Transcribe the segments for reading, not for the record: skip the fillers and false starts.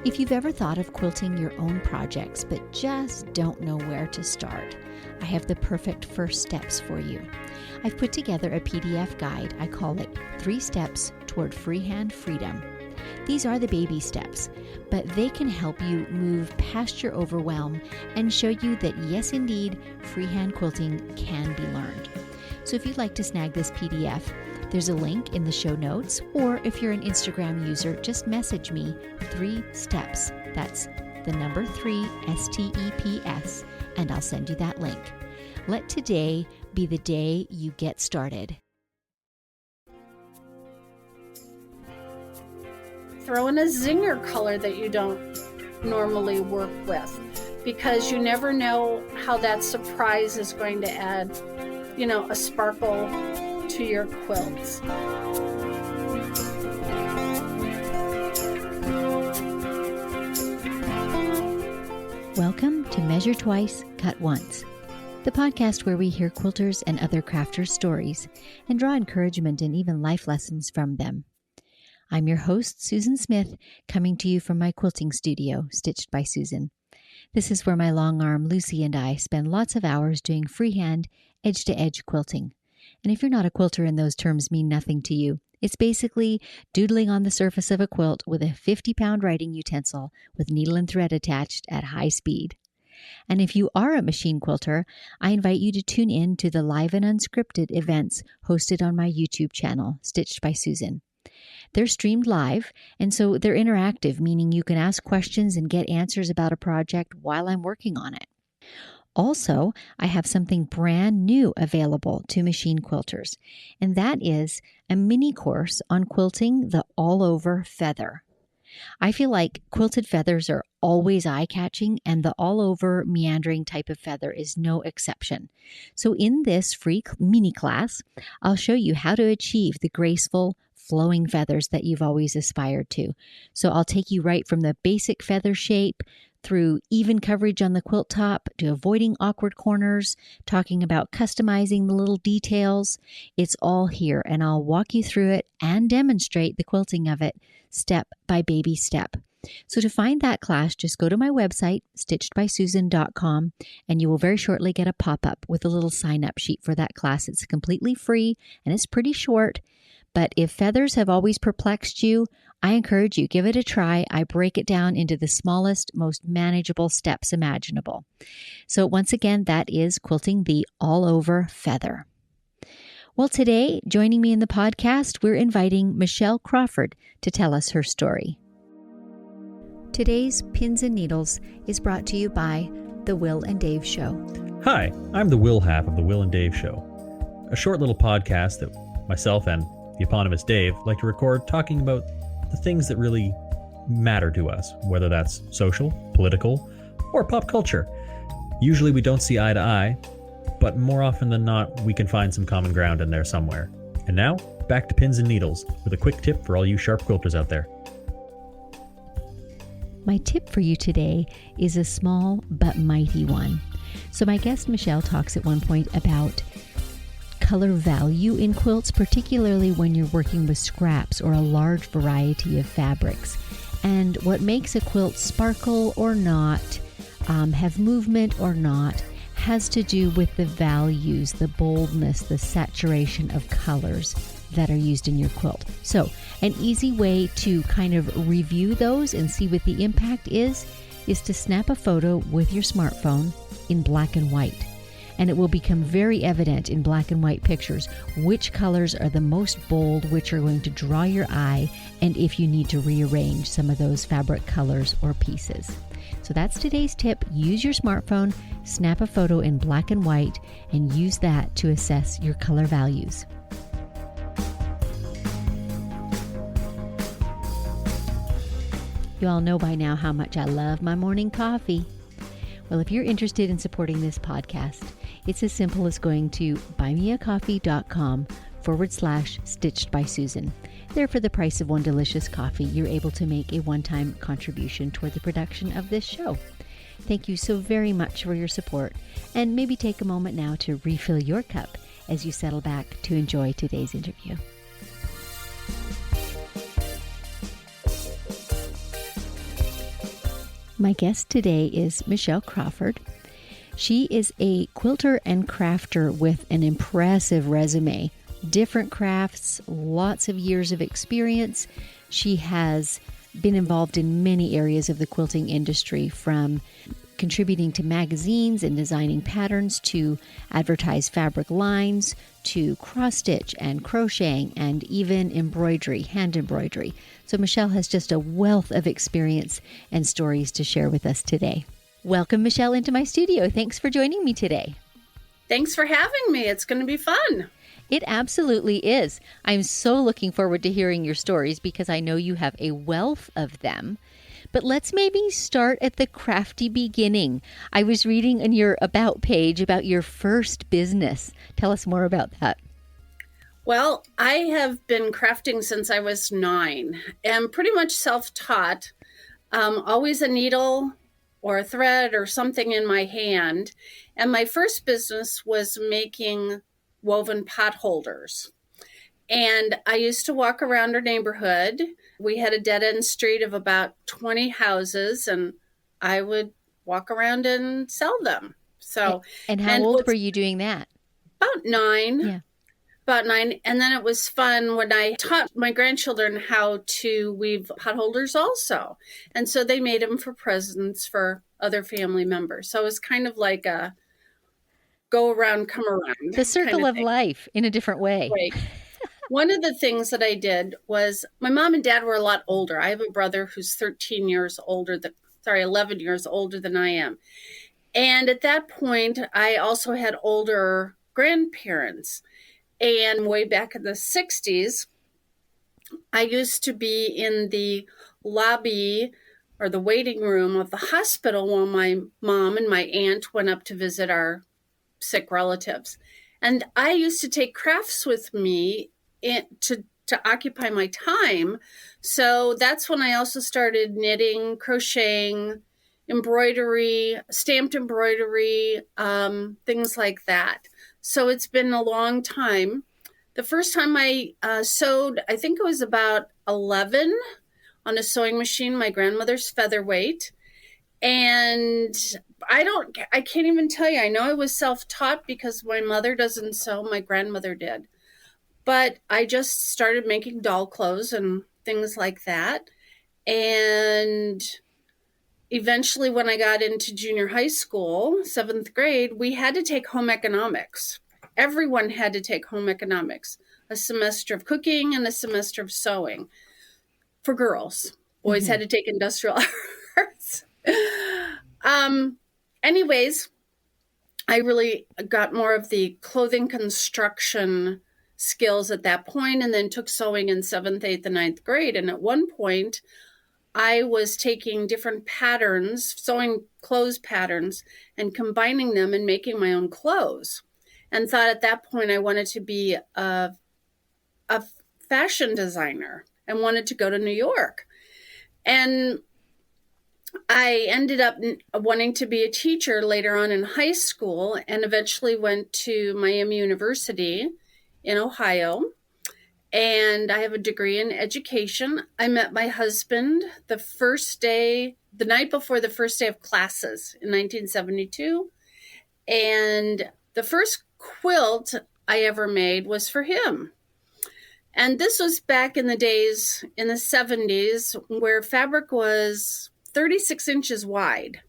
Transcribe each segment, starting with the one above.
If you've ever thought of quilting your own projects but just don't know where to start, I have the perfect first steps for you. I've put together a PDF guide. I call it 3 Steps Toward Freehand Freedom. These are the baby steps, but they can help you move past your overwhelm and show you that yes, indeed, freehand quilting can be learned. So if you'd like to snag this PDF, there's a link in the show notes, or if you're an Instagram user, just message me 3 steps. That's the number 3 STEPS, and I'll send you that link. Let today be the day you get started. Throw in a zinger color that you don't normally work with, because you never know how that surprise is going to add, a sparkle to your quilts. Welcome to Measure Twice, Cut Once, the podcast where we hear quilters and other crafters' stories and draw encouragement and even life lessons from them. I'm your host, Susan Smith, coming to you from my quilting studio, Stitched by Susan. This is where my long arm Lucy and I spend lots of hours doing freehand, edge-to-edge quilting. And if you're not a quilter and those terms mean nothing to you, it's basically doodling on the surface of a quilt with a 50-pound writing utensil with needle and thread attached at high speed. And if you are a machine quilter, I invite you to tune in to the live and unscripted events hosted on my YouTube channel, Stitched by Susan. They're streamed live, and so they're interactive, meaning you can ask questions and get answers about a project while I'm working on it. Also, I have something brand new available to machine quilters, and that is a mini course on quilting the all-over feather. I feel like quilted feathers are always eye-catching, and the all-over meandering type of feather is no exception. So in this free mini class, I'll show you how to achieve the graceful, flowing feathers that you've always aspired to. So I'll take you right from the basic feather shape through even coverage on the quilt top to avoiding awkward corners, talking about customizing the little details. It's all here, and I'll walk you through it and demonstrate the quilting of it step by baby step. So to find that class, just go to my website, stitchedbysusan.com, and you will very shortly get a pop-up with a little sign-up sheet for that class. It's completely free, and it's pretty short. But if feathers have always perplexed you, I encourage you, give it a try. I break it down into the smallest, most manageable steps imaginable. So once again, that is quilting the all-over feather. Well, today, joining me in the podcast, we're inviting Michele Crawford to tell us her story. Today's Pins and Needles is brought to you by The Will and Dave Show. Hi, I'm the Will half of The Will and Dave Show, a short little podcast that myself and the eponymous Dave like to record talking about the things that really matter to us, whether that's social, political, or pop culture. Usually we don't see eye to eye, but more often than not, we can find some common ground in there somewhere. And now, back to Pins and Needles with a quick tip for all you sharp quilters out there. My tip for you today is a small but mighty one. So my guest Michele talks at one point about color value in quilts, particularly when you're working with scraps or a large variety of fabrics, and what makes a quilt sparkle or not, have movement or not, has to do with the values, the boldness, the saturation of colors that are used in your quilt. So an easy way to kind of review those and see what the impact is to snap a photo with your smartphone in black and white. And it will become very evident in black and white pictures which colors are the most bold, which are going to draw your eye, and if you need to rearrange some of those fabric colors or pieces. So that's today's tip. Use your smartphone, snap a photo in black and white, and use that to assess your color values. You all know by now how much I love my morning coffee. Well, if you're interested in supporting this podcast, it's as simple as going to buymeacoffee.com/Stitched by Susan. There, for the price of one delicious coffee, you're able to make a one-time contribution toward the production of this show. Thank you so very much for your support, and maybe take a moment now to refill your cup as you settle back to enjoy today's interview. My guest today is Michele Crawford. She is a quilter and crafter with an impressive resume. Different crafts, lots of years of experience. She has been involved in many areas of the quilting industry, from contributing to magazines and designing patterns to advertise fabric lines to cross-stitch and crocheting and even embroidery, hand embroidery. So Michele has just a wealth of experience and stories to share with us today. Welcome, Michele, into my studio. Thanks for joining me today. Thanks for having me. It's going to be fun. It absolutely is. I'm so looking forward to hearing your stories because I know you have a wealth of them. But let's maybe start at the crafty beginning. I was reading on your About page about your first business. Tell us more about that. Well, I have been crafting since I was 9 and pretty much self-taught. Always a needle or a thread or something in my hand. And my first business was making woven pot holders. And I used to walk around our neighborhood. We had a dead-end street of about 20 houses, and I would walk around and sell them. And how old were you doing that? About 9. Yeah. About 9. And then it was fun when I taught my grandchildren how to weave pot holders also. And so they made them for presents for other family members. So it was kind of like a go around, come around. The circle of life in a different way. Right. One of the things that I did was my mom and dad were a lot older. I have a brother who's 11 years older than I am. And at that point, I also had older grandparents. And way back in the 60s, I used to be in the lobby or the waiting room of the hospital while my mom and my aunt went up to visit our sick relatives. And I used to take crafts with me to occupy my time. So that's when I also started knitting, crocheting, embroidery, stamped embroidery, things like that. So it's been a long time. The first time I sewed, I think it was about 11 on a sewing machine, my grandmother's featherweight. And I can't even tell you. I know I was self-taught because my mother doesn't sew, my grandmother did. But I just started making doll clothes and things like that. And eventually when I got into junior high school, 7th grade, we had to take home economics. Everyone had to take home economics, a semester of cooking and a semester of sewing for girls. Boys had to take industrial arts. Anyways, I really got more of the clothing construction skills at that point, and then took sewing in 7th, 8th, and 9th grade. And at one point, I was taking different patterns, sewing clothes patterns, and combining them and making my own clothes. And thought at that point I wanted to be a fashion designer and wanted to go to New York. And I ended up wanting to be a teacher later on in high school, and eventually went to Miami University in Ohio. And I have a degree in education. I met my husband the night before the first day of classes in 1972. And the first quilt I ever made was for him. And this was back in the days in the 70s where fabric was 36 inches wide.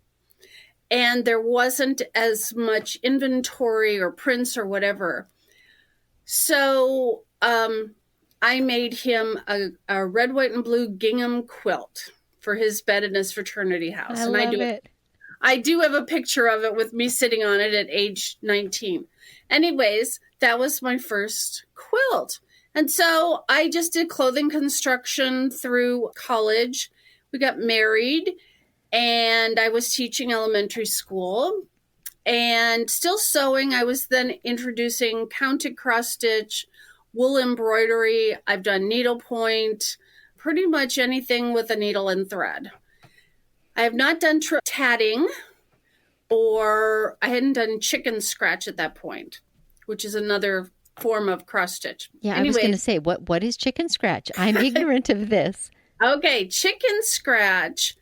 And there wasn't as much inventory or prints or whatever. So I made him a red, white, and blue gingham quilt for his bed in his fraternity house. I love it. I do have a picture of it with me sitting on it at age 19. Anyways, that was my first quilt. And so I just did clothing construction through college. We got married, and I was teaching elementary school and still sewing. I was then introducing counted cross stitch, wool embroidery. I've done needlepoint, pretty much anything with a needle and thread. I have not done tatting, or I hadn't done chicken scratch at that point, which is another form of cross stitch. Yeah, anyways, I was going to say, what is chicken scratch? I'm ignorant of this. Okay, chicken scratch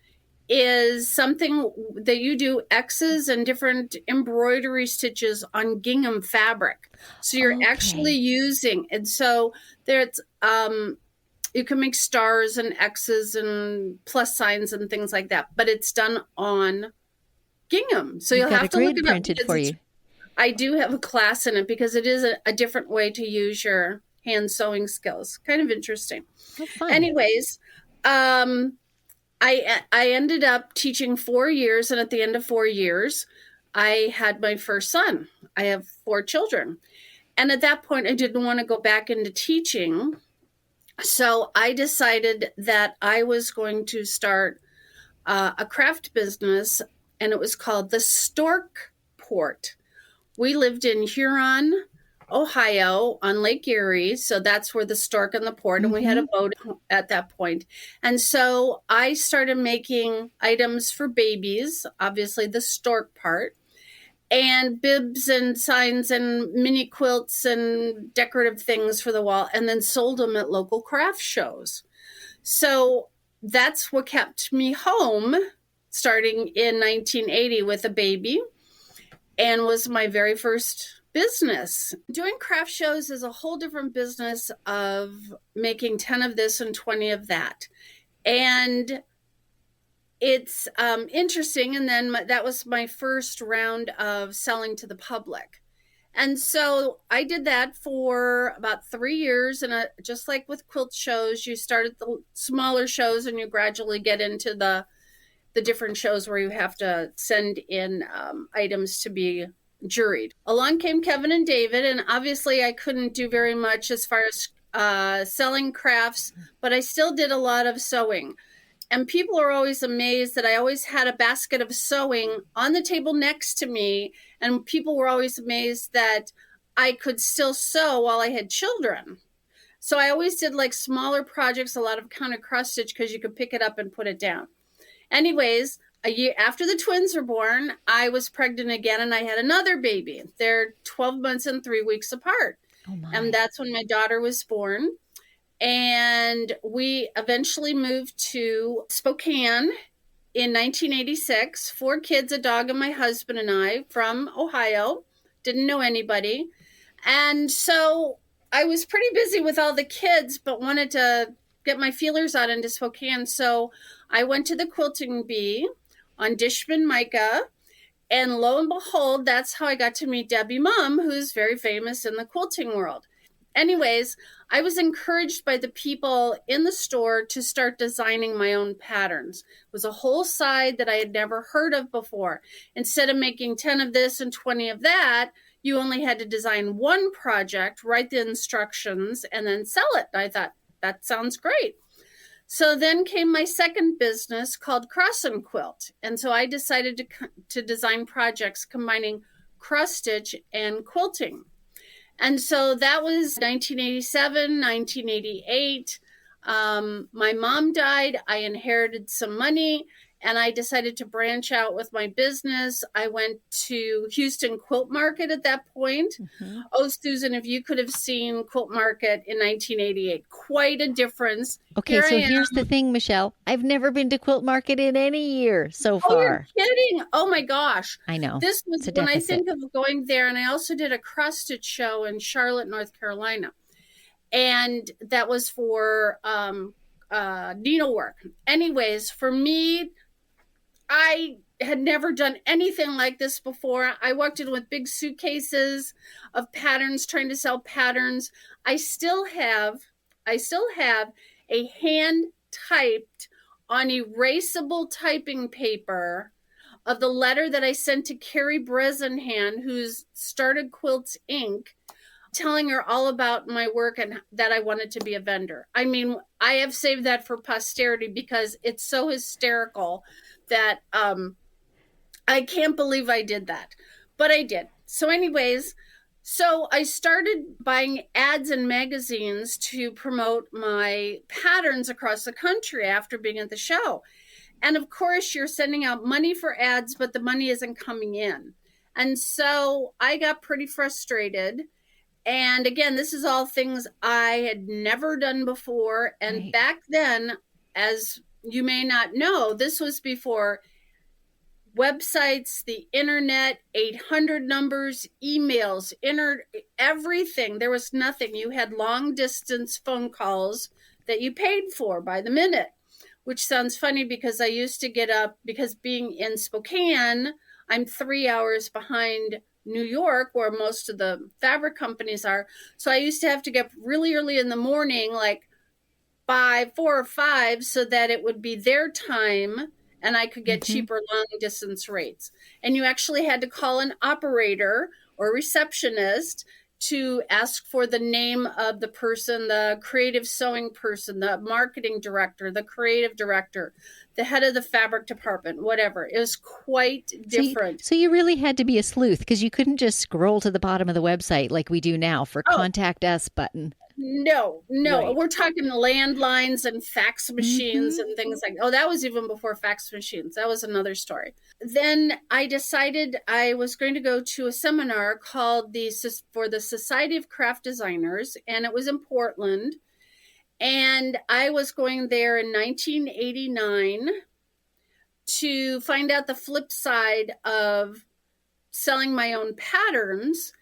is something that you do X's and different embroidery stitches on gingham fabric. So you're actually using, and so there's, you can make stars and X's and plus signs and things like that, but it's done on gingham. So you'll have to look it up. Printed for you. I do have a class in it because it is a different way to use your hand sewing skills. Kind of interesting. Oh, fun. Anyways, I ended up teaching 4 years, and at the end of 4 years, I had my first son. I have 4 children. And at that point, I didn't want to go back into teaching. So I decided that I was going to start a craft business, and it was called the Stork Port. We lived in Huron, Ohio, on Lake Erie. So that's where the stork and the port, and we had a boat at that point. And so I started making items for babies, obviously the stork part, and bibs and signs and mini quilts and decorative things for the wall, and then sold them at local craft shows. So that's what kept me home starting in 1980 with a baby, and was my very first business. Doing craft shows is a whole different business of making 10 of this and 20 of that. And it's interesting. And then that was my first round of selling to the public. And so I did that for about 3 years. And just like with quilt shows, you start at the smaller shows and you gradually get into the different shows where you have to send in items to be juried. Along came Kevin and David, and obviously I couldn't do very much as far as selling crafts, but I still did a lot of sewing. And people are always amazed that I always had a basket of sewing on the table next to me, and people were always amazed that I could still sew while I had children. So I always did like smaller projects, a lot of counter cross stitch, because you could pick it up and put it down. Anyways, a year after the twins were born, I was pregnant again, and I had another baby. They're 12 months and 3 weeks apart. Oh my. And that's when my daughter was born. And we eventually moved to Spokane in 1986. 4 kids, a dog, and my husband and I from Ohio. Didn't know anybody. And so I was pretty busy with all the kids, but wanted to get my feelers out into Spokane. So I went to the Quilting Bee on Dishman Mica, and lo and behold, that's how I got to meet Debbie Mum, who's very famous in the quilting world. Anyways, I was encouraged by the people in the store to start designing my own patterns. It was a whole side that I had never heard of before. Instead of making 10 of this and 20 of that, you only had to design one project, write the instructions, and then sell it. I thought, that sounds great. So then came my second business called Cross and Quilt. And so I decided to design projects combining cross stitch and quilting. And so that was 1987, 1988. My mom died. I inherited some money, and I decided to branch out with my business. I went to Houston Quilt Market at that point. Oh, Susan, if you could have seen Quilt Market in 1988, quite a difference. Okay, here's the thing, Michelle. I've never been to Quilt Market in any year so far. Oh, you're kidding. Oh, my gosh. I know. This was when I think of going there, and I also did a cross stitch show in Charlotte, North Carolina. And that was for needlework. Anyways, for me, I had never done anything like this before. I walked in with big suitcases of patterns, trying to sell patterns. I still have a hand typed on erasable typing paper of the letter that I sent to Carrie Bresenhan, who's started Quilts Inc., telling her all about my work and that I wanted to be a vendor. I mean, I have saved that for posterity because it's so hysterical that I can't believe I did that. But I did. So anyways, so I started buying ads in magazines to promote my patterns across the country after being at the show. And of course, you're sending out money for ads, but the money isn't coming in. And so I got pretty frustrated. And again, this is all things I had never done before. And back then, as you may not know, this was before websites, the internet, 800 numbers, emails, everything. There was nothing. You had long distance phone calls that you paid for by the minute, which sounds funny because I used to get up, because being in Spokane, I'm 3 hours behind New York, where most of the fabric companies are. So I used to have to get up really early in the morning, like 4 or 5, so that it would be their time and I could get cheaper long distance rates. And you actually had to call an operator or receptionist to ask for the name of the person, the creative sewing person, the marketing director, the creative director, the head of the fabric department, whatever. It was quite different. So you really had to be a sleuth, because you couldn't just scroll to the bottom of the website like we do now for Contact Us button. No. Right. We're talking landlines and fax machines and things like, that was even before fax machines. That was another story. Then I decided I was going to go to a seminar called for the Society of Craft Designers, and it was in Portland. And I was going there in 1989 to find out the flip side of selling my own patterns.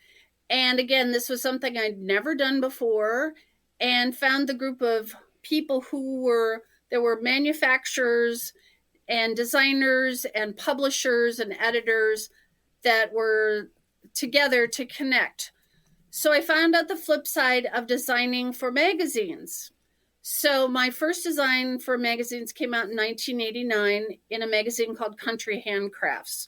And again, this was something I'd never done before, and found the group of people there were manufacturers and designers and publishers and editors that were together to connect. So I found out the flip side of designing for magazines. So my first design for magazines came out in 1989 in a magazine called Country Handcrafts.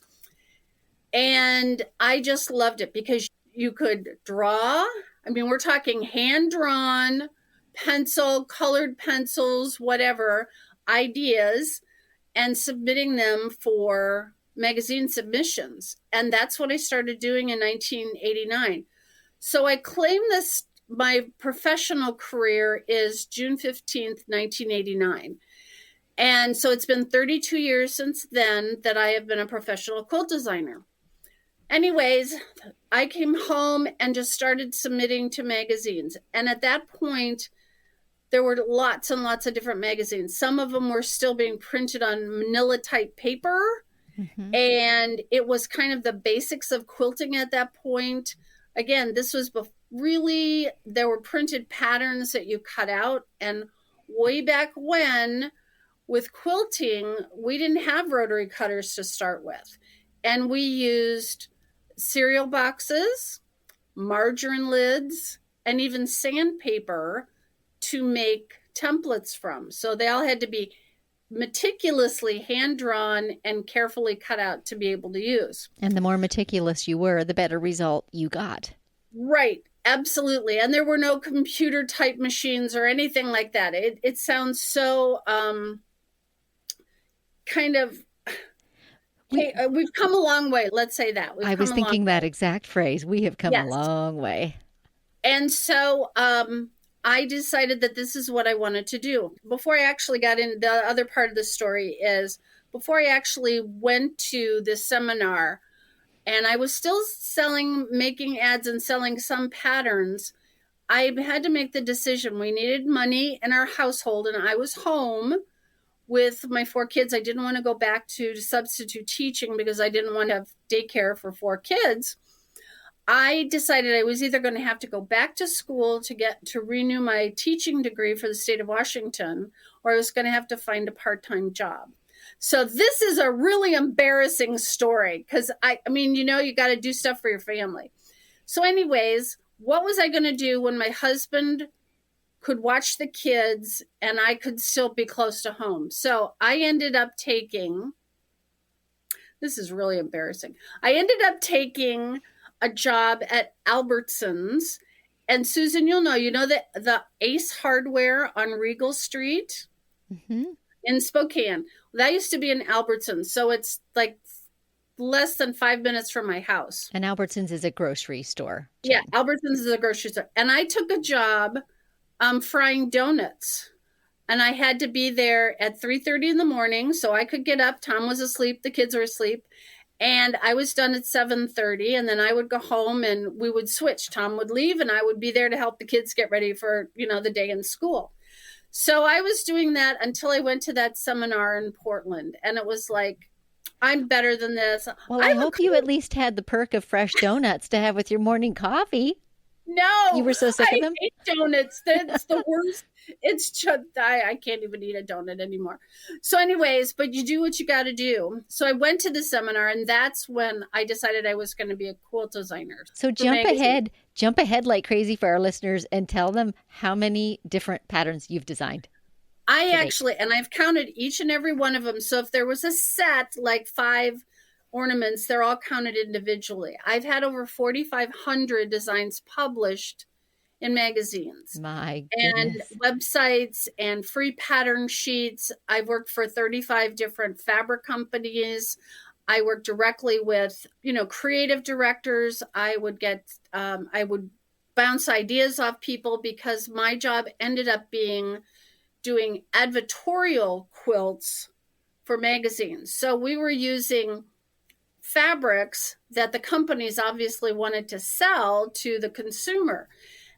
And I just loved it because you could draw. I mean, we're talking hand-drawn, colored pencils, whatever, ideas, and submitting them for magazine submissions. And that's what I started doing in 1989. So I claim my professional career is June 15th, 1989. And so it's been 32 years since then that I have been a professional quilt designer. Anyways, I came home and just started submitting to magazines. And at that point, there were lots and lots of different magazines. Some of them were still being printed on manila type paper. And it was kind of the basics of quilting at that point. Again, this was really, there were printed patterns that you cut out. And way back when, with quilting, we didn't have rotary cutters to start with. And we used cereal boxes, margarine lids, and even sandpaper to make templates from. So they all had to be meticulously hand-drawn and carefully cut out to be able to use. And the more meticulous you were, the better result you got. Right. Absolutely. And there were no computer type machines or anything like that. It sounds so kind of... we've come a long way. Let's say that. I was thinking that exact phrase. We have come a long way. And so I decided that this is what I wanted to do. Before I actually got into the other part of the story is, before I actually went to this seminar, and I was still making ads and selling some patterns, I had to make the decision. We needed money in our household, and I was home with my 4 kids. I didn't want to go back to substitute teaching because I didn't want to have daycare for 4 kids. I decided I was either going to have to go back to school to renew my teaching degree for the state of Washington, or I was going to have to find a part-time job. So this is a really embarrassing story because I mean, you got to do stuff for your family. So anyways, what was I going to do when my husband could watch the kids and I could still be close to home? So I ended up taking, this is really embarrassing. I ended up taking a job at Albertsons. And Susan, you'll know, the Ace Hardware on Regal Street in Spokane. That used to be in Albertsons. So it's like less than 5 minutes from my house. And Albertsons is a grocery store. Yeah, Albertsons is a grocery store. And I took a job frying donuts. And I had to be there at 3:30 in the morning so I could get up. Tom was asleep. The kids were asleep. And I was done at 7:30. And then I would go home and we would switch. Tom would leave and I would be there to help the kids get ready for, the day in school. So I was doing that until I went to that seminar in Portland, and it was like, I'm better than this. Well, I hope you at least had the perk of fresh donuts to have with your morning coffee. No, You were so sick I of them? hate donuts. That's the worst. It's just, I can't even eat a donut anymore. So anyways, but you do what you got to do. So I went to the seminar, and that's when I decided I was going to be a quilt designer. So jump ahead like crazy for our listeners and tell them how many different patterns you've designed. And I've counted each and every one of them. So if there was a set, like 5 ornaments, they're all counted individually. I've had over 4,500 designs published in magazines. My goodness. And websites and free pattern sheets. I've worked for 35 different fabric companies. I work directly with, creative directors. I would bounce ideas off people, because my job ended up being doing advertorial quilts for magazines. So we were using fabrics that the companies obviously wanted to sell to the consumer.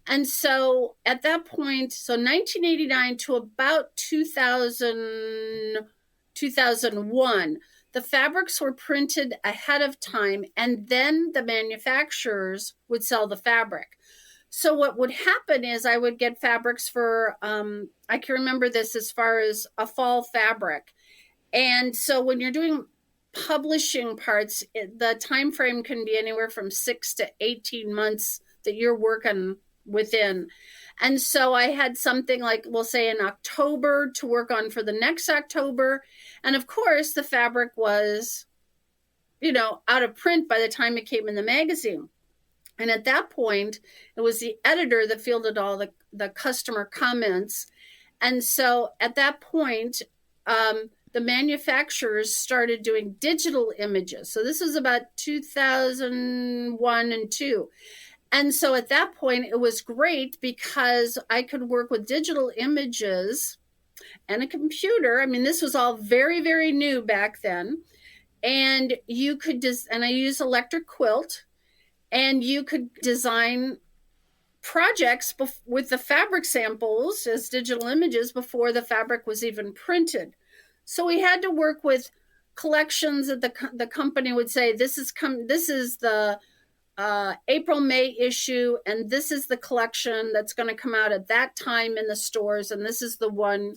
And so at that point, 1989 to about 2001, the fabrics were printed ahead of time, and then the manufacturers would sell the fabric. So what would happen is I would get fabrics for, I can remember this as far as a fall fabric. And so when you're doing publishing parts, the time frame can be anywhere from 6 to 18 months that you're working within. And so I had something like, we'll say in October to work on for the next October. And of course, the fabric was, out of print by the time it came in the magazine. And at that point, it was the editor that fielded all the customer comments. And so at that point, the manufacturers started doing digital images. So this was about 2001 and 2. And so at that point, it was great because I could work with digital images and a computer. I mean, this was all very, very new back then. And you could and I use electric quilt, and you could design projects with the fabric samples as digital images before the fabric was even printed. So we had to work with collections that the company would say, this is the April, May issue, and this is the collection that's going to come out at that time in the stores, and this is the one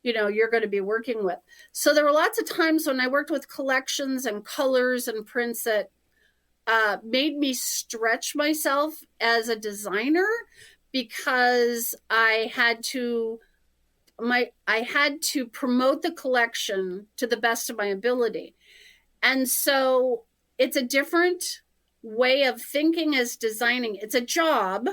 you're going to be working with. So there were lots of times when I worked with collections and colors and prints that made me stretch myself as a designer, because I had to promote the collection to the best of my ability. And so it's a different way of thinking as designing. It's a job.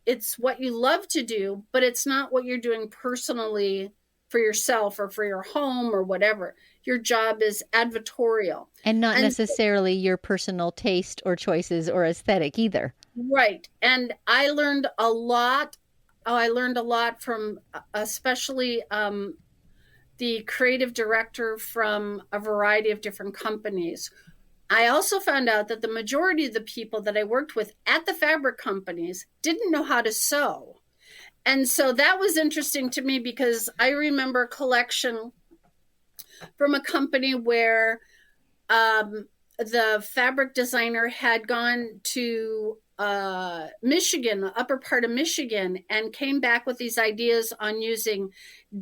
It's what you love to do, but it's not what you're doing personally for yourself or for your home or whatever. Your job is advertorial. And not necessarily your personal taste or choices or aesthetic either. Right. And I learned a lot. I learned a lot from especially the creative director from a variety of different companies. I also found out that the majority of the people that I worked with at the fabric companies didn't know how to sew. And so that was interesting to me, because I remember a collection from a company where the fabric designer had gone to Michigan, the upper part of Michigan, and came back with these ideas on using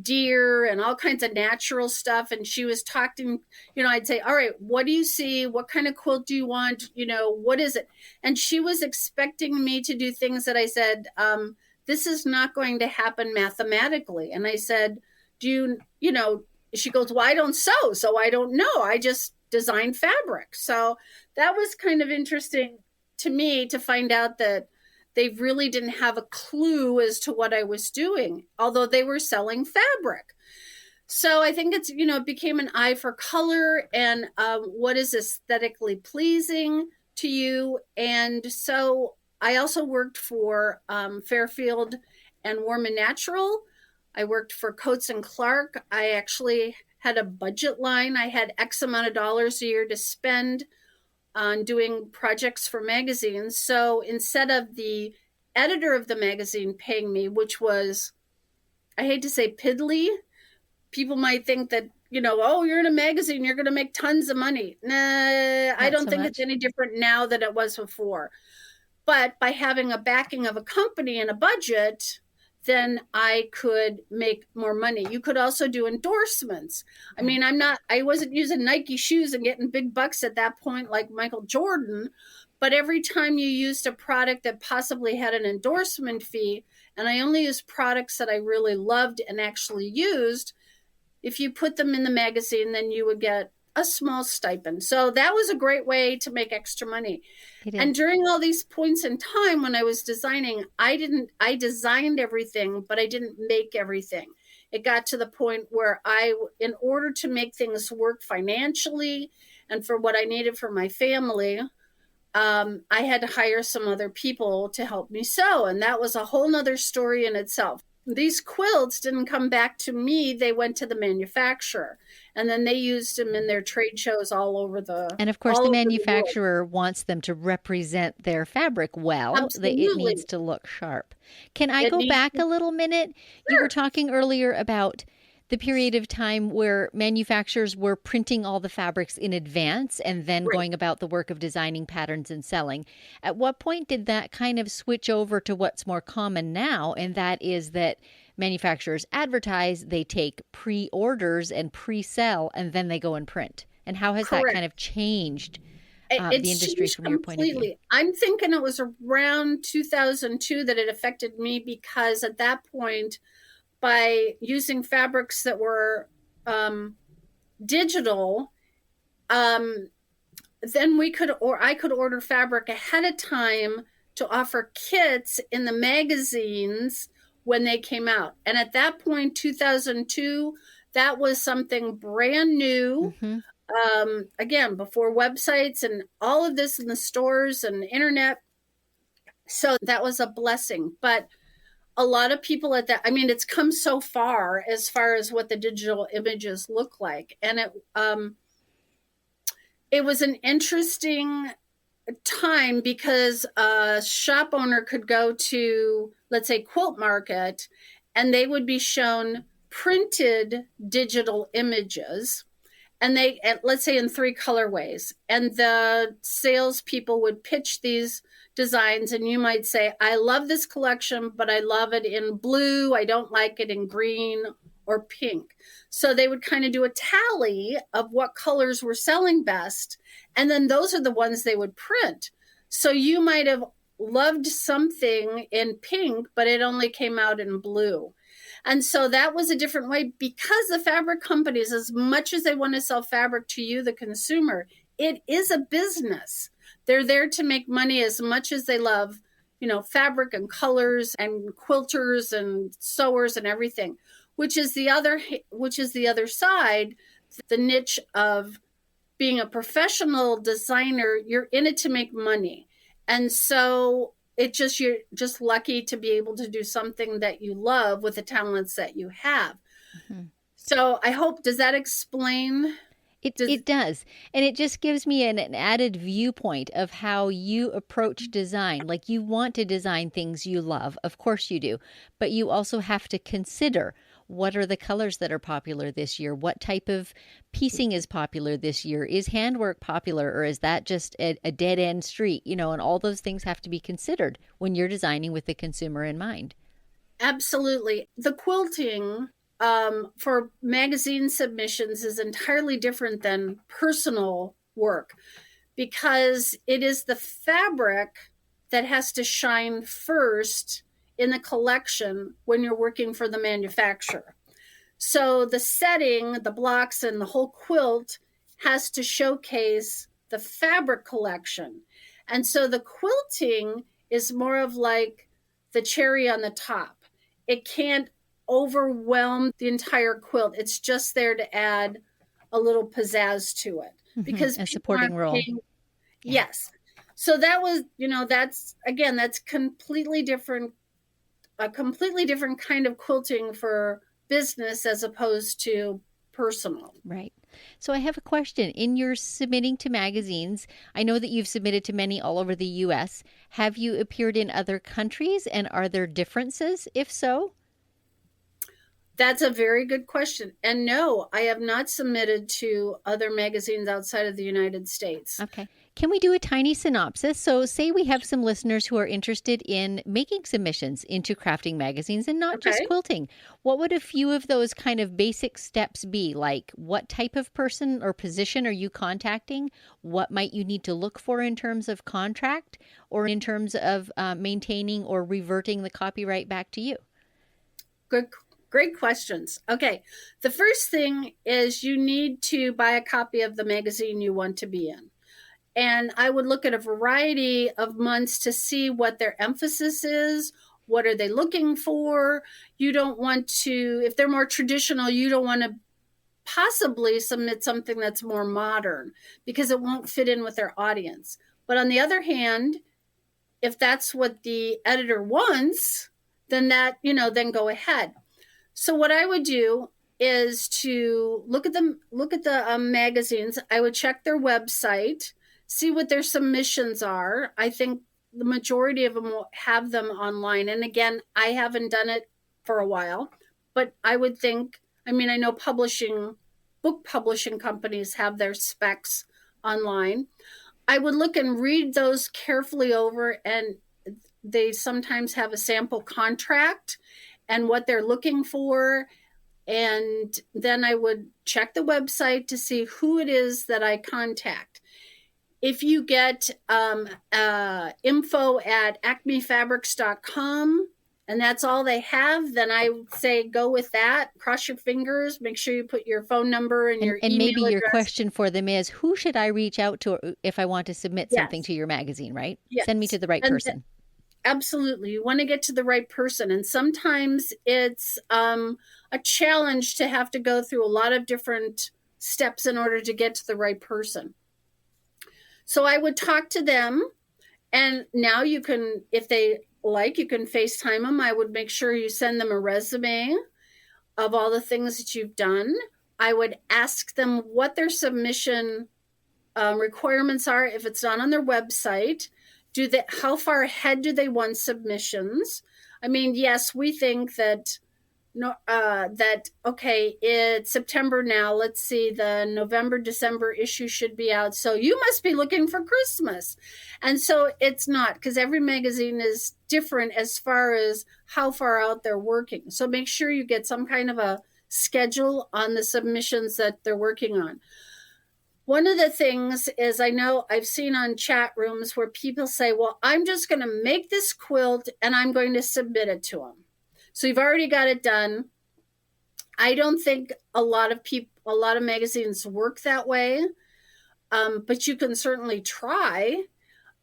deer and all kinds of natural stuff. And she was talking, I'd say, all right, what do you see? What kind of quilt do you want? What is it? And she was expecting me to do things that I said, this is not going to happen mathematically. And I said, she goes, well, I don't sew, so I don't know. I just design fabric. So that was kind of interesting to me to find out that they really didn't have a clue as to what I was doing, although they were selling fabric. So I think it's, it became an eye for color and what is aesthetically pleasing to you. And so I also worked for Fairfield and Warm and Natural. I worked for Coates and Clark. I actually had a budget line. I had X amount of dollars a year to spend on doing projects for magazines. So instead of the editor of the magazine paying me, which was I hate to say piddly. People might think that, oh, you're in a magazine, you're going to make tons of money. Nah, I don't think it's any different now than it was before. But by having a backing of a company and a budget, then I could make more money. You could also do endorsements. I mean, I wasn't using Nike shoes and getting big bucks at that point like Michael Jordan, but every time you used a product that possibly had an endorsement fee, and I only used products that I really loved and actually used, if you put them in the magazine, then you would get a small stipend. So that was a great way to make extra money. And during all these points in time when I was designing, I designed everything, but I didn't make everything. It got to the point where in order to make things work financially and for what I needed for my family, I had to hire some other people to help me sew. And that was a whole nother story in itself. These quilts didn't come back to me. They went to the manufacturer, and then they used them in their trade shows all over the And of course, the manufacturer wants them to represent their fabric well. Absolutely. It needs to look sharp. Can I go back a little minute? Sure. You were talking earlier about the period of time where manufacturers were printing all the fabrics in advance and then going about the work of designing patterns and selling. At what point did that kind of switch over to what's more common now? And that is that manufacturers advertise, they take pre-orders and pre-sell, and then they go and print. And how has that kind of changed the industry from your point of view? I'm thinking it was around 2002 that it affected me, because at that point, by using fabrics that were digital, then I could order fabric ahead of time to offer kits in the magazines when they came out. And at that point, 2002, that was something brand new. Mm-hmm. Again, before websites and all of this in the stores and the internet. So that was a blessing. But a lot of people it's come so far as what the digital images look like. And it was an interesting time, because a shop owner could go to, let's say, Quilt Market, and they would be shown printed digital images, and let's say in 3 colorways, and the salespeople would pitch these designs, and you might say, I love this collection, but I love it in blue. I don't like it in green or pink. So they would kind of do a tally of what colors were selling best, and then those are the ones they would print. So you might have loved something in pink, but it only came out in blue. And so that was a different way, because the fabric companies, as much as they want to sell fabric to you, the consumer, it is a business. They're there to make money as much as they love, fabric and colors and quilters and sewers and everything, which is the other side, the niche of being a professional designer. You're in it to make money. And so you're just lucky to be able to do something that you love with the talents that you have. Mm-hmm. So I hope, does that explain? It does. And it just gives me an added viewpoint of how you approach design. Like, you want to design things you love. Of course you do. But you also have to consider, what are the colors that are popular this year? What type of piecing is popular this year? Is handwork popular, or is that just a dead end street? And all those things have to be considered when you're designing with the consumer in mind. Absolutely. The quilting for magazine submissions is entirely different than personal work, because it is the fabric that has to shine first in the collection when you're working for the manufacturer. So the setting, the blocks, and the whole quilt has to showcase the fabric collection. And so the quilting is more of like the cherry on the top. It can't overwhelm the entire quilt. It's just there to add a little pizzazz to it, because a supporting role. Yes. So that was, that's completely different, a completely different kind of quilting for business as opposed to personal. Right. So I have a question. In your submitting to magazines, I know that you've submitted to many all over the U.S. Have you appeared in other countries, and are there differences, if so? That's a very good question. And no, I have not submitted to other magazines outside of the United States. Okay. Can we do a tiny synopsis? So, say we have some listeners who are interested in making submissions into crafting magazines and not just Okay. quilting. What would a few of those kind of basic steps be? Like, what type of person or position are you contacting? What might you need to look for in terms of contract or in terms of maintaining or reverting the copyright back to you? Great questions. Okay. The first thing is you need to buy a copy of the magazine you want to be in. And I would look at a variety of months to see what their emphasis is. What are they looking for? You don't want to, if they're more traditional, you don't want to possibly submit something that's more modern because it won't fit in with their audience. But on the other hand, if that's what the editor wants, then then go ahead. So what I would do is to look at the magazines. I would check their website, see what their submissions are. I think the majority of them will have them online. And again, I haven't done it for a while, but I would think, I know book publishing companies have their specs online. I would look and read those carefully over, and they sometimes have a sample contract and what they're looking for. And then I would check the website to see who it is that I contact. If you get info at acmefabrics.com and that's all they have, then I would say go with that. Cross your fingers. Make sure you put your phone number and your email and maybe address. your question for them is, who should I reach out to if I want to submit something to your magazine, right? Yes. Send me to the right person. Absolutely. You want to get to the right person. And sometimes it's a challenge to have to go through a lot of different steps in order to get to the right person. So I would talk to them, and now you can, if they like, you can FaceTime them. I would make sure you send them a resume of all the things that you've done. I would ask them what their submission requirements are if it's not on their website. How far ahead do they want submissions? Yes, we think that okay, it's September now. Let's see, the November, December issue should be out. So you must be looking for Christmas. And so it's not, because every magazine is different as far as how far out they're working. So make sure you get some kind of a schedule on the submissions that they're working on. One of the things is, I know I've seen on chat rooms where people say, well, I'm just going to make this quilt and I'm going to submit it to them. So you've already got it done. I don't think a lot of magazines work that way, but you can certainly try.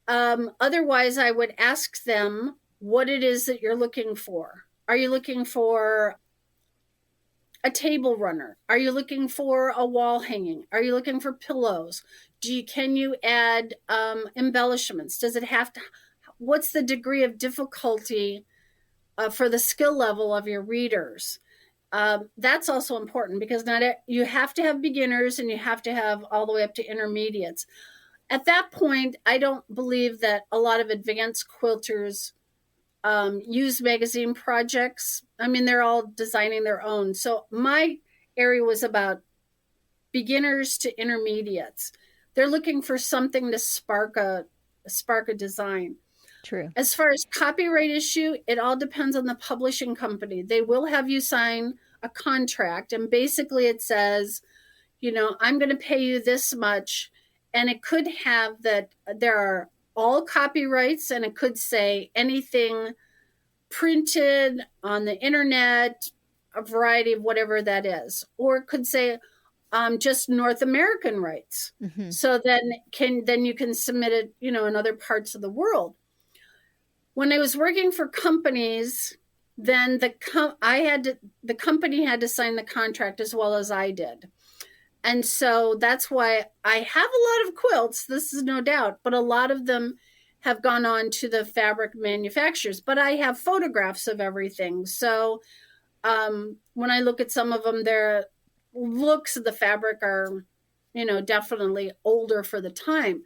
Otherwise, I would ask them what it is that you're looking for. Are you looking for a table runner? Are you looking for a wall hanging? Are you looking for pillows? Can you add embellishments? Does it have to? What's the degree of difficulty for the skill level of your readers? That's also important, because you have to have beginners and you have to have all the way up to intermediates. At that point, I don't believe that a lot of advanced quilters use magazine projects. They're all designing their own. So my area was about beginners to intermediates. They're looking for something to spark a design. True. As far as copyright issue, it all depends on the publishing company. They will have you sign a contract, and basically it says, I'm going to pay you this much, and it could have that there are all copyrights, and it could say anything printed on the internet, a variety of whatever that is, or it could say just North American rights. Mm-hmm. So then you can submit it, in other parts of the world. When I was working for companies, then the company had to sign the contract as well as I did. And so that's why I have a lot of quilts, this is no doubt, but a lot of them have gone on to the fabric manufacturers. But I have photographs of everything. So when I look at some of them, their looks of the fabric are, definitely older for the time.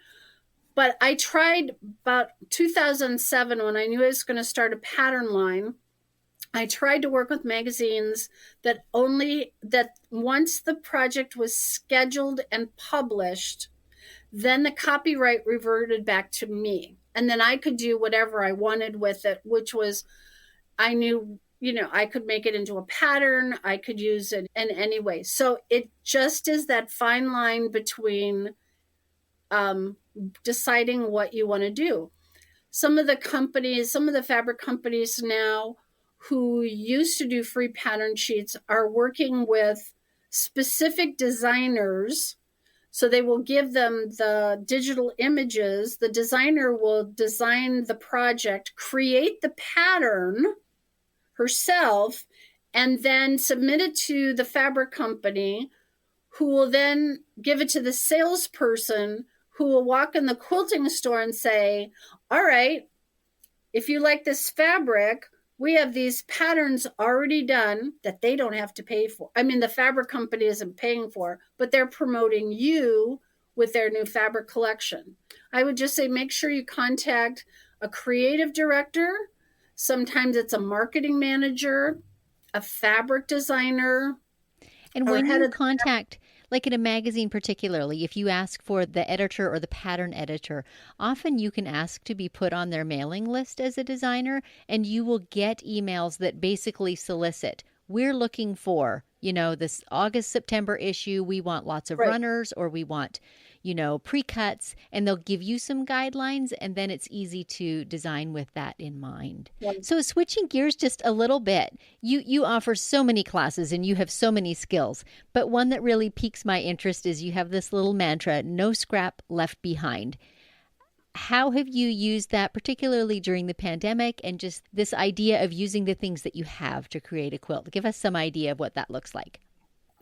But I tried about 2007, when I knew I was going to start a pattern line. I tried to work with magazines that once the project was scheduled and published, then the copyright reverted back to me. And then I could do whatever I wanted with it, which was, I knew, I could make it into a pattern. I could use it in any way. So it just is that fine line between deciding what you want to do. Some of the fabric companies now who used to do free pattern sheets are working with specific designers. So they will give them the digital images. The designer will design the project, create the pattern herself, and then submit it to the fabric company, who will then give it to the salesperson, who will walk in the quilting store and say, all right, if you like this fabric, we have these patterns already done that they don't have to pay for. I mean, the fabric company isn't paying for, but they're promoting you with their new fabric collection. I would just say, make sure you contact a creative director. Sometimes it's a marketing manager, a fabric designer. And when you contact, like in a magazine particularly, if you ask for the editor or the pattern editor, often you can ask to be put on their mailing list as a designer, and you will get emails that basically solicit, we're looking for, this August, September issue, we want lots of runners, or we want, pre-cuts, and they'll give you some guidelines, and then it's easy to design with that in mind. Yep. So switching gears just a little bit, you offer so many classes and you have so many skills, but one that really piques my interest is you have this little mantra, no scrap left behind. How have you used that, particularly during the pandemic, and just this idea of using the things that you have to create a quilt? Give us some idea of what that looks like.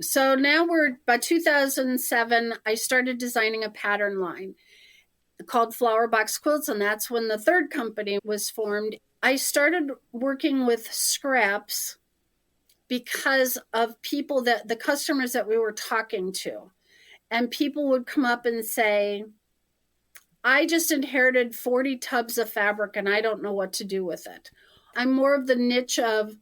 So now we're about 2007, I started designing a pattern line called Flower Box Quilts, and that's when the third company was formed. I started working with scraps because of people the customers that we were talking to. And people would come up and say, I just inherited 40 tubs of fabric and I don't know what to do with it. I'm more of the niche of,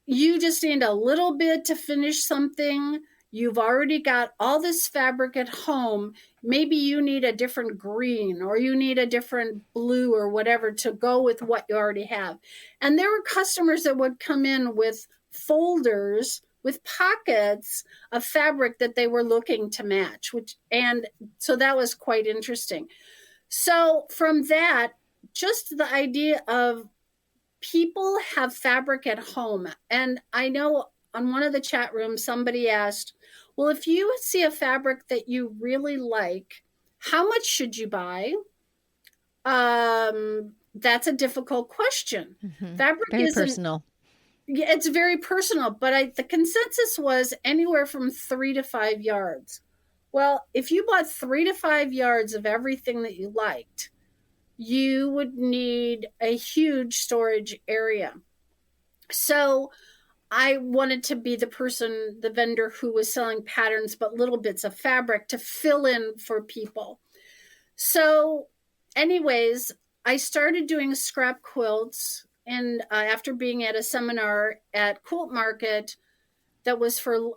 you just need a little bit to finish something. You've already got all this fabric at home. Maybe you need a different green or you need a different blue or whatever to go with what you already have. And there were customers that would come in with folders with pockets of fabric that they were looking to match, and so that was quite interesting. So from that, just the idea of people have fabric at home. And I know on one of the chat rooms, somebody asked, well, if you see a fabric that you really like, how much should you buy? That's a difficult question. Mm-hmm. Fabric is personal. It's very personal, but the consensus was anywhere from 3 to 5 yards. Well, if you bought 3 to 5 yards of everything that you liked, you would need a huge storage area. So I wanted to be the vendor who was selling patterns, but little bits of fabric to fill in for people. So anyways, I started doing scrap quilts. And after being at a seminar at Quilt Market that was for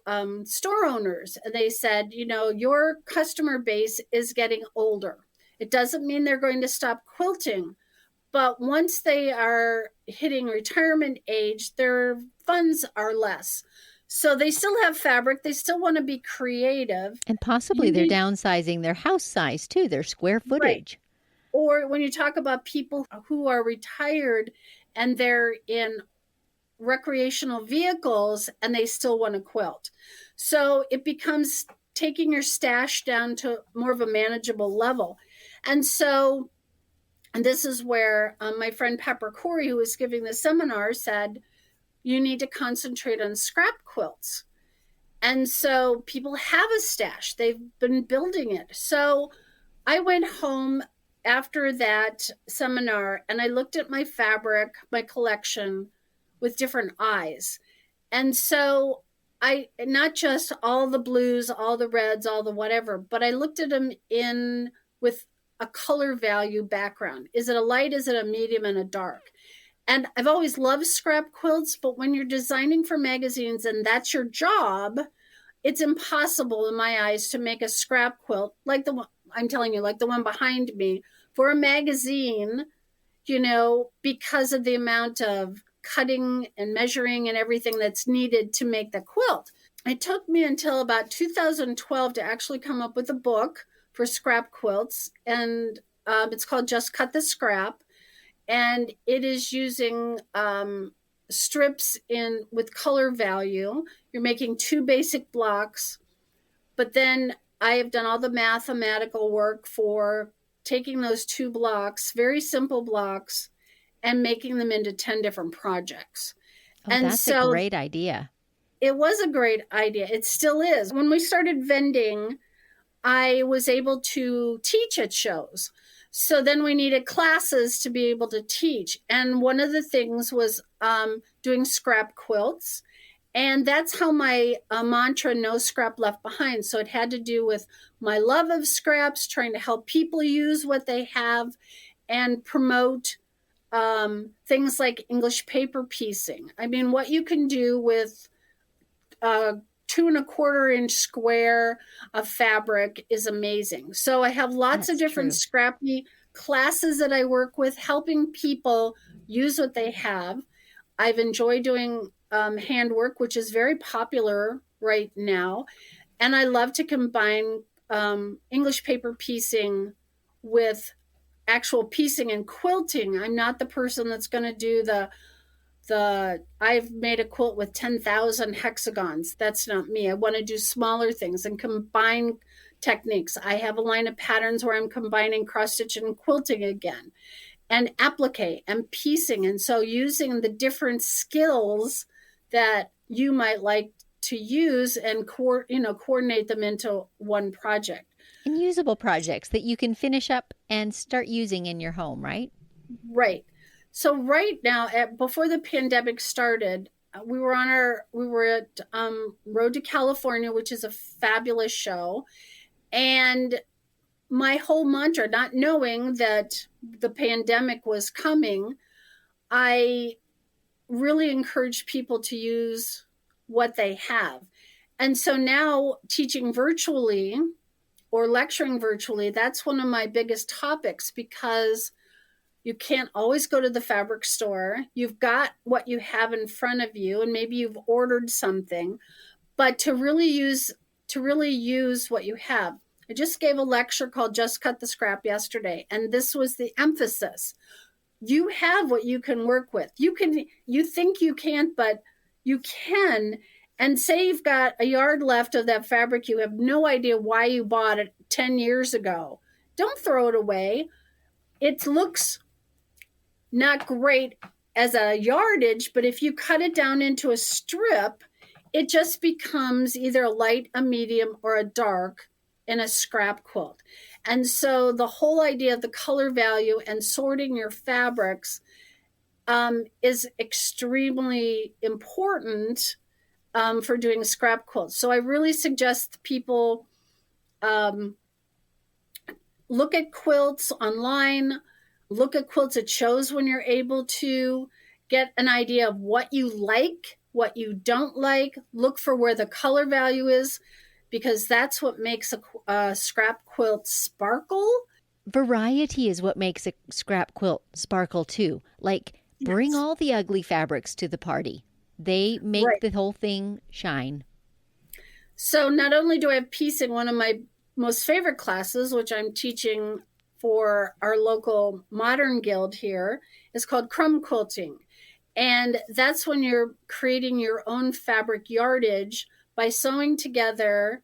store owners, and they said, your customer base is getting older. It doesn't mean they're going to stop quilting, but once they are hitting retirement age, their funds are less. So they still have fabric. They still want to be creative. And possibly they're downsizing their house size too, their square footage. Right. Or when you talk about people who are retired and they're in recreational vehicles and they still want to quilt. So it becomes taking your stash down to more of a manageable level. And this is where my friend Pepper Corey, who was giving the seminar, said, you need to concentrate on scrap quilts. And so people have a stash. They've been building it. So I went home after that seminar and I looked at my fabric, my collection with different eyes. And so I, not just all the blues, all the reds, all the whatever, but I looked at them with a color value background. Is it a light? Is it a medium and a dark? And I've always loved scrap quilts, but when you're designing for magazines and that's your job, it's impossible in my eyes to make a scrap quilt like the one I'm telling you, like the one behind me, for a magazine, because of the amount of cutting and measuring and everything that's needed to make the quilt. It took me until about 2012 to actually come up with a book for scrap quilts, and it's called Just Cut the Scrap, and it is using strips in with color value. You're making 2 basic blocks, but then I have done all the mathematical work for taking those 2 blocks, very simple blocks, and making them into 10 different projects. Oh, and that's a great idea. It was a great idea. It still is. When we started vending, I was able to teach at shows. So then we needed classes to be able to teach. And one of the things was doing scrap quilts. And that's how my mantra, no scrap left behind. So it had to do with my love of scraps, trying to help people use what they have and promote things like English paper piecing. I mean, what you can do with 2¼ inch square of fabric is amazing. So I have lots of different scrappy classes that I work with, helping people use what they have. I've enjoyed doing handwork, which is very popular right now. And I love to combine English paper piecing with actual piecing and quilting. I'm not the person that's going to do I've made a quilt with 10,000 hexagons. That's not me. I want to do smaller things and combine techniques. I have a line of patterns where I'm combining cross stitch and quilting again, and applique and piecing. And so using the different skills that you might like to use and coordinate them into one project. And usable projects that you can finish up and start using in your home, right? Right. So right now, before the pandemic started, we were at Road to California, which is a fabulous show. And my whole mantra, not knowing that the pandemic was coming, I really encourage people to use what they have. And so now teaching virtually or lecturing virtually, that's one of my biggest topics, because you can't always go to the fabric store. You've got what you have in front of you, and maybe you've ordered something, but to really use what you have. I just gave a lecture called Just Cut the Scrap yesterday, and this was the emphasis. You have what you can work with. You think you can't, but you can. And say you've got a yard left of that fabric, you have no idea why you bought it 10 years ago. Don't throw it away. It looks not great as a yardage, but if you cut it down into a strip, it just becomes either a light, a medium, or a dark in a scrap quilt. And so the whole idea of the color value and sorting your fabrics is extremely important for doing scrap quilts. So I really suggest people look at quilts online, look at quilts at shows when you're able to, get an idea of what you like, what you don't like, look for where the color value is, because that's what makes a scrap quilt sparkle. Variety is what makes a scrap quilt sparkle too. Like, bring all the ugly fabrics to the party. They make the whole thing shine. So not only do I have piecing, one of my most favorite classes, which I'm teaching for our local modern guild here, is called crumb quilting. And that's when you're creating your own fabric yardage by sewing together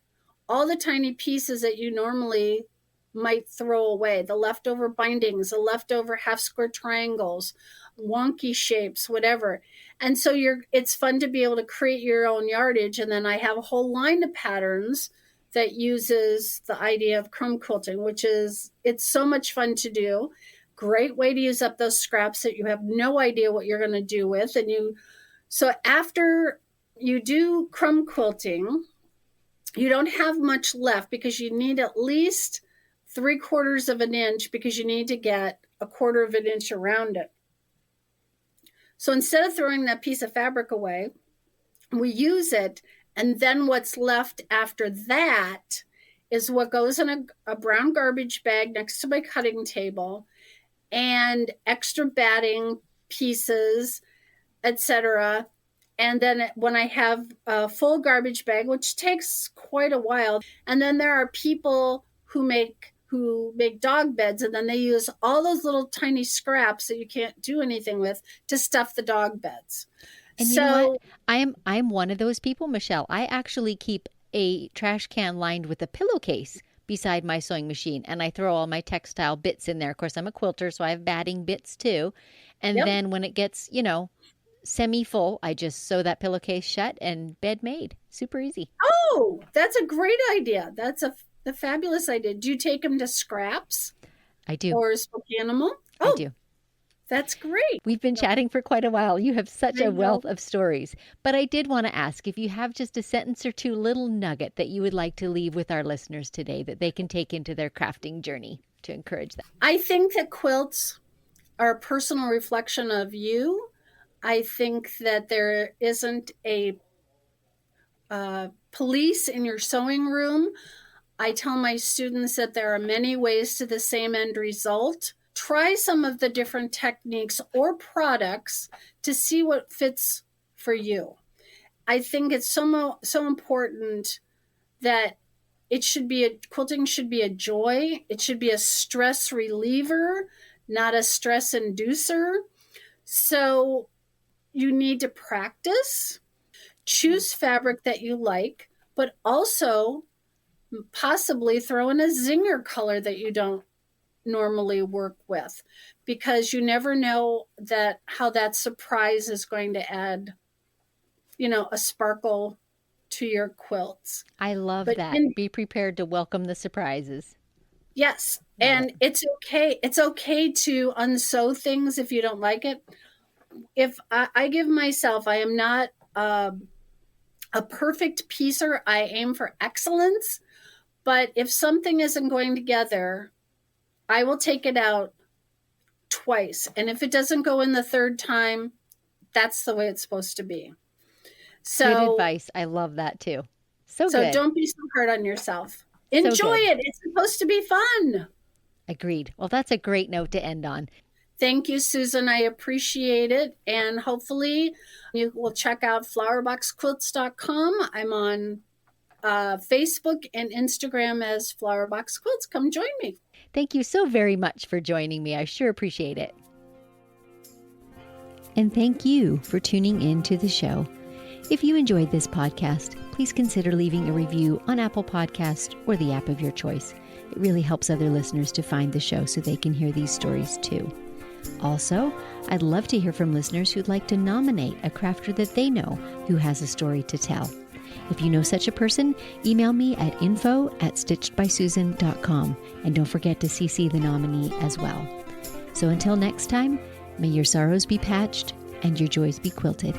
all the tiny pieces that you normally might throw away, the leftover bindings, the leftover half square triangles, wonky shapes, whatever. And so it's fun to be able to create your own yardage. And then I have a whole line of patterns that uses the idea of crumb quilting, it's so much fun to do. Great way to use up those scraps that you have no idea what you're going to do with. So after you do crumb quilting, you don't have much left, because you need at least 3/4 of an inch, because you need to get 1/4 of an inch around it. So instead of throwing that piece of fabric away, we use it. And then what's left after that is what goes in a brown garbage bag next to my cutting table, and extra batting pieces, etc. And then when I have a full garbage bag, which takes quite a while, and then there are people who make dog beds, and then they use all those little tiny scraps that you can't do anything with to stuff the dog beds. And you know what? I'm one of those people, Michele. I actually keep a trash can lined with a pillowcase beside my sewing machine, and I throw all my textile bits in there. Of course, I'm a quilter, so I have batting bits too. And then when it gets, semi-full, I just sew that pillowcase shut and bed made. Super easy. Oh, that's a great idea. That's a fabulous idea. Do you take them to Scraps? I do. Or Spokane Animal? I do. That's great. We've been chatting for quite a while. You have such a wealth of stories. But I did want to ask if you have just a sentence or two, little nugget that you would like to leave with our listeners today that they can take into their crafting journey to encourage them. I think that quilts are a personal reflection of you. I think that there isn't a police in your sewing room. I tell my students that there are many ways to the same end result. Try some of the different techniques or products to see what fits for you. I think it's so important that quilting should be a joy. It should be a stress reliever, not a stress inducer. So you need to practice, choose fabric that you like, but also possibly throw in a zinger color that you don't normally work with, because you never know how that surprise is going to add, a sparkle to your quilts. I love that. Be prepared to welcome the surprises. Yes. And it's okay. It's okay to unsew things if you don't like it. If I give myself, I am not a perfect piecer. I aim for excellence. But if something isn't going together, I will take it out twice. And if it doesn't go in the third time, that's the way it's supposed to be. So good advice. I love that too. So good. Don't be so hard on yourself. Enjoy it. It's supposed to be fun. Agreed. Well, that's a great note to end on. Thank you, Susan. I appreciate it. And hopefully you will check out flowerboxquilts.com. I'm on Facebook and Instagram as Flowerbox Quilts. Come join me. Thank you so very much for joining me. I sure appreciate it. And thank you for tuning in to the show. If you enjoyed this podcast, please consider leaving a review on Apple Podcasts or the app of your choice. It really helps other listeners to find the show so they can hear these stories too. Also, I'd love to hear from listeners who'd like to nominate a crafter that they know who has a story to tell. If you know such a person, email me at info@stitchedbysusan.com, and don't forget to CC the nominee as well. So until next time, may your sorrows be patched and your joys be quilted.